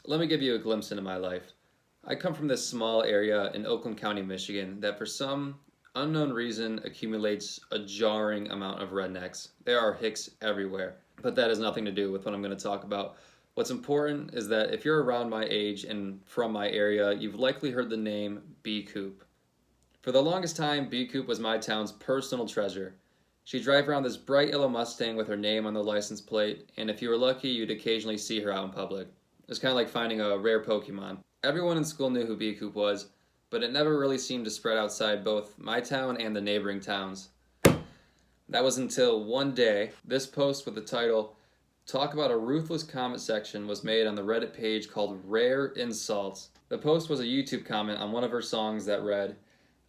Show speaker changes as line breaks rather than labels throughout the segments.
Let me give you a glimpse into my life. I come from this small area in Oakland County, Michigan, that for some unknown reason accumulates a jarring amount of rednecks. There are hicks everywhere, but that has nothing to do with what I'm going to talk about. What's important is that if you're around my age and from my area, you've likely heard the name B Coop. For the longest time, B Coop was my town's personal treasure. She'd drive around this bright yellow Mustang with her name on the license plate, and if you were lucky, you'd occasionally see her out in public. It was kind of like finding a rare Pokemon. Everyone in school knew who B Coop was, but it never really seemed to spread outside both my town and the neighboring towns. That was until one day, this post with the title, Talk About a Ruthless Comment section, was made on the Reddit page called Rare Insults. The post was a YouTube comment on one of her songs that read,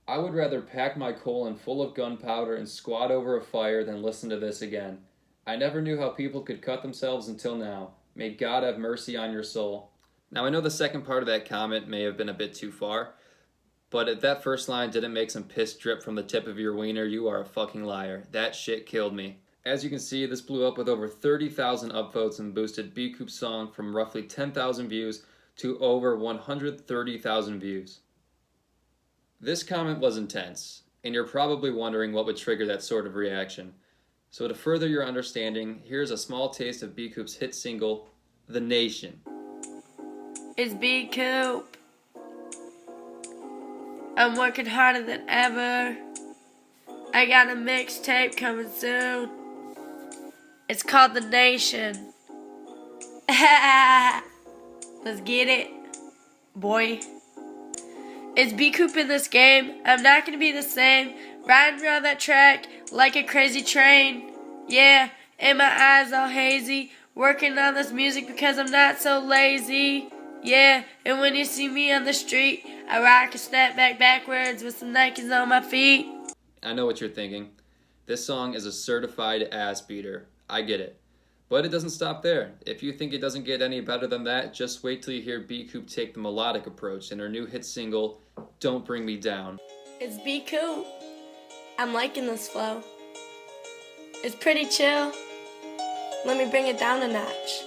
I would rather pack my colon full of gunpowder and squat over a fire than listen to this again. I never knew how people could cut themselves until now. May God have mercy on your soul. Now, I know the second part of that comment may have been a bit too far, but if that first line didn't make some piss drip from the tip of your wiener, you are a fucking liar. That shit killed me. As you can see, this blew up with over 30,000 upvotes and boosted B Coop's song from roughly 10,000 views to over 130,000 views. This comment was intense, and you're probably wondering what would trigger that sort of reaction. So to further your understanding, here's a small taste of B Coop's hit single, The Nation.
It's B Coop. I'm working harder than ever. I got a mixtape coming soon. It's called The Nation. Let's get it, boy. It's B Coop in this game. I'm not gonna be the same. Riding around that track like a crazy train. Yeah, and my eyes all hazy. Working on this music because I'm not so lazy. Yeah, and when you see me on the street, I rock a snapback backwards with some Nikes on my feet.
I know what you're thinking. This song is a certified ass beater. I get it. But it doesn't stop there. If you think it doesn't get any better than that, just wait till you hear B Coop take the melodic approach in her new hit single, Don't Bring Me Down.
It's B Coop. I'm liking this flow. It's pretty chill. Let me bring it down a notch.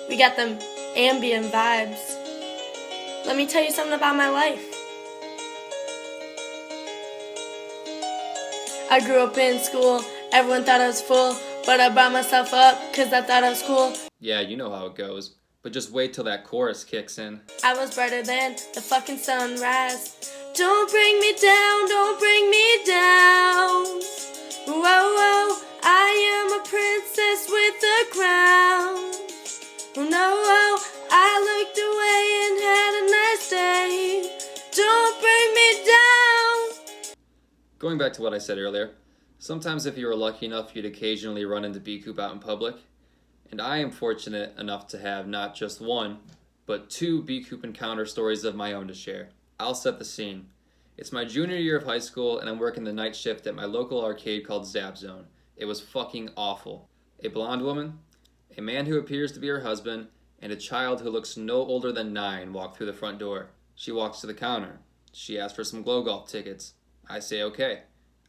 We got them ambient vibes. Let me tell you something about my life. I grew up in school. Everyone thought I was full, but I brought myself up because I thought I was cool.
Yeah, you know how it goes. But just wait till that chorus kicks in.
I was brighter than the fucking sunrise. Don't bring me down, don't bring me down. Whoa, whoa, I am a princess with a crown. Oh no, I looked away and had a nice day. Don't bring me down.
Going back to what I said earlier, sometimes if you were lucky enough, you'd occasionally run into B Coop out in public. And I am fortunate enough to have not just one, but two B Coop encounter stories of my own to share. I'll set the scene. It's my junior year of high school, and I'm working the night shift at my local arcade called Zap Zone. It was fucking awful. A blonde woman, a man who appears to be her husband, and a child who looks no older than 9 walk through the front door. She walks to the counter. She asks for some Glow Golf tickets. I say okay.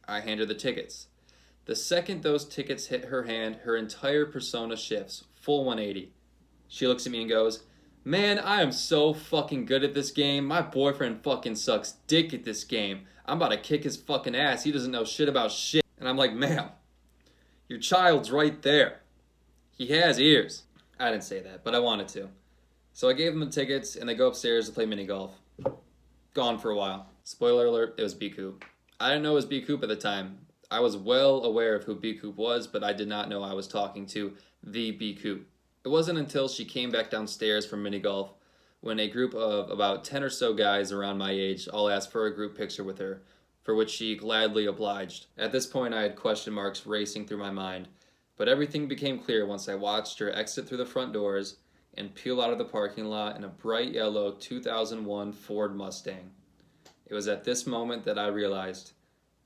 I hand her the tickets. The second those tickets hit her hand, her entire persona shifts, full 180. She looks at me and goes, Man, I am so fucking good at this game. My boyfriend fucking sucks dick at this game. I'm about to kick his fucking ass. He doesn't know shit about shit. And I'm like, ma'am, your child's right there. He has ears. I didn't say that, but I wanted to. So I gave them the tickets, and they go upstairs to play mini golf. Gone for a while. Spoiler alert, it was B Coop. I didn't know it was B Coop at the time. I was well aware of who B Coop was, but I did not know I was talking to the B Coop. It wasn't until she came back downstairs from mini golf when a group of about 10 or so guys around my age all asked for a group picture with her, for which she gladly obliged. At this point, I had question marks racing through my mind, but everything became clear once I watched her exit through the front doors and peel out of the parking lot in a bright yellow 2001 Ford Mustang. It was at this moment that I realized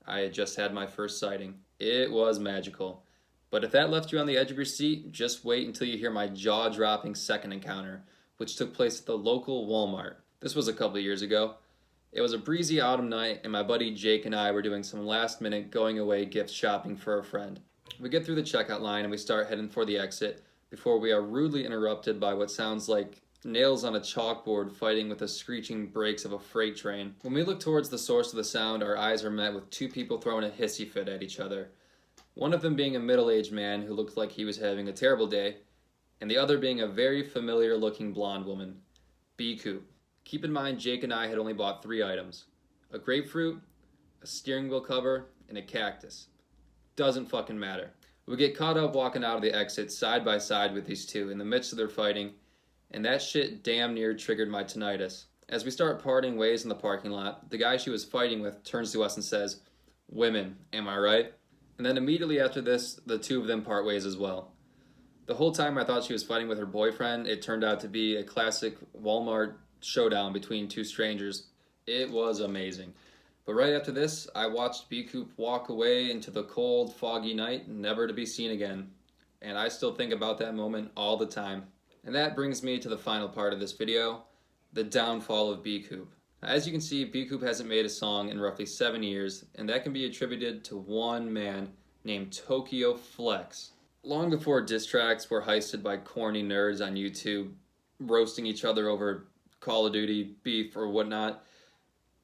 I had just had my first sighting. It was magical. But if that left you on the edge of your seat, just wait until you hear my jaw-dropping second encounter, which took place at the local Walmart. This was a couple of years ago. It was a breezy autumn night, and my buddy Jake and I were doing some last-minute going-away gift shopping for a friend. We get through the checkout line and we start heading for the exit before we are rudely interrupted by what sounds like nails on a chalkboard fighting with the screeching brakes of a freight train. When we look towards the source of the sound, our eyes are met with two people throwing a hissy fit at each other. One of them being a middle-aged man who looked like he was having a terrible day, and the other being a very familiar-looking blonde woman, B. Coop. Keep in mind, Jake and I had only bought 3 items: a grapefruit, a steering wheel cover, and a cactus. Doesn't fucking matter. We get caught up walking out of the exit side by side with these two in the midst of their fighting, and that shit damn near triggered my tinnitus. As we start parting ways in the parking lot, the guy she was fighting with turns to us and says, "Women, am I right?" And then immediately after this, the two of them part ways as well. The whole time I thought she was fighting with her boyfriend, it turned out to be a classic Walmart showdown between two strangers. It was amazing. But right after this, I watched B. Coop walk away into the cold, foggy night, never to be seen again. And I still think about that moment all the time. And that brings me to the final part of this video, the downfall of B. Coop. As you can see, B. Coop hasn't made a song in roughly 7 years, and that can be attributed to one man named Tokyo Flex. Long before diss tracks were heisted by corny nerds on YouTube, roasting each other over Call of Duty beef or whatnot,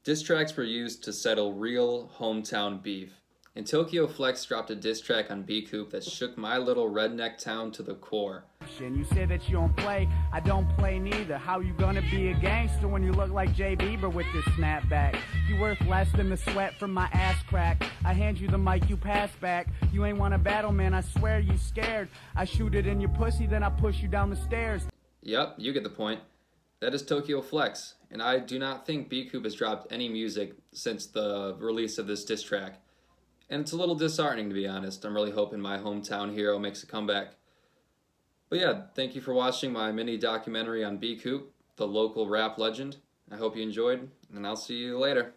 diss tracks were used to settle real hometown beef. And Tokyo Flex dropped a diss track on B. Coop that shook my little redneck town to the core.
You say that you don't play, I don't play neither. How you gonna be a gangster when you look like Jay Bieber with this snapback? You worth less than the sweat from my ass crack. I hand you the mic, you pass back. You ain't wanna battle, man, I swear you scared. I shoot it in your pussy, then I push you down the stairs.
Yep, you get the point. That is Tokyo Flex, and I do not think B. Coop has dropped any music since the release of this diss track. And it's a little disheartening, to be honest. I'm really hoping my hometown hero makes a comeback. But yeah, thank you for watching my mini documentary on B. Coop, the local rap legend. I hope you enjoyed, and I'll see you later.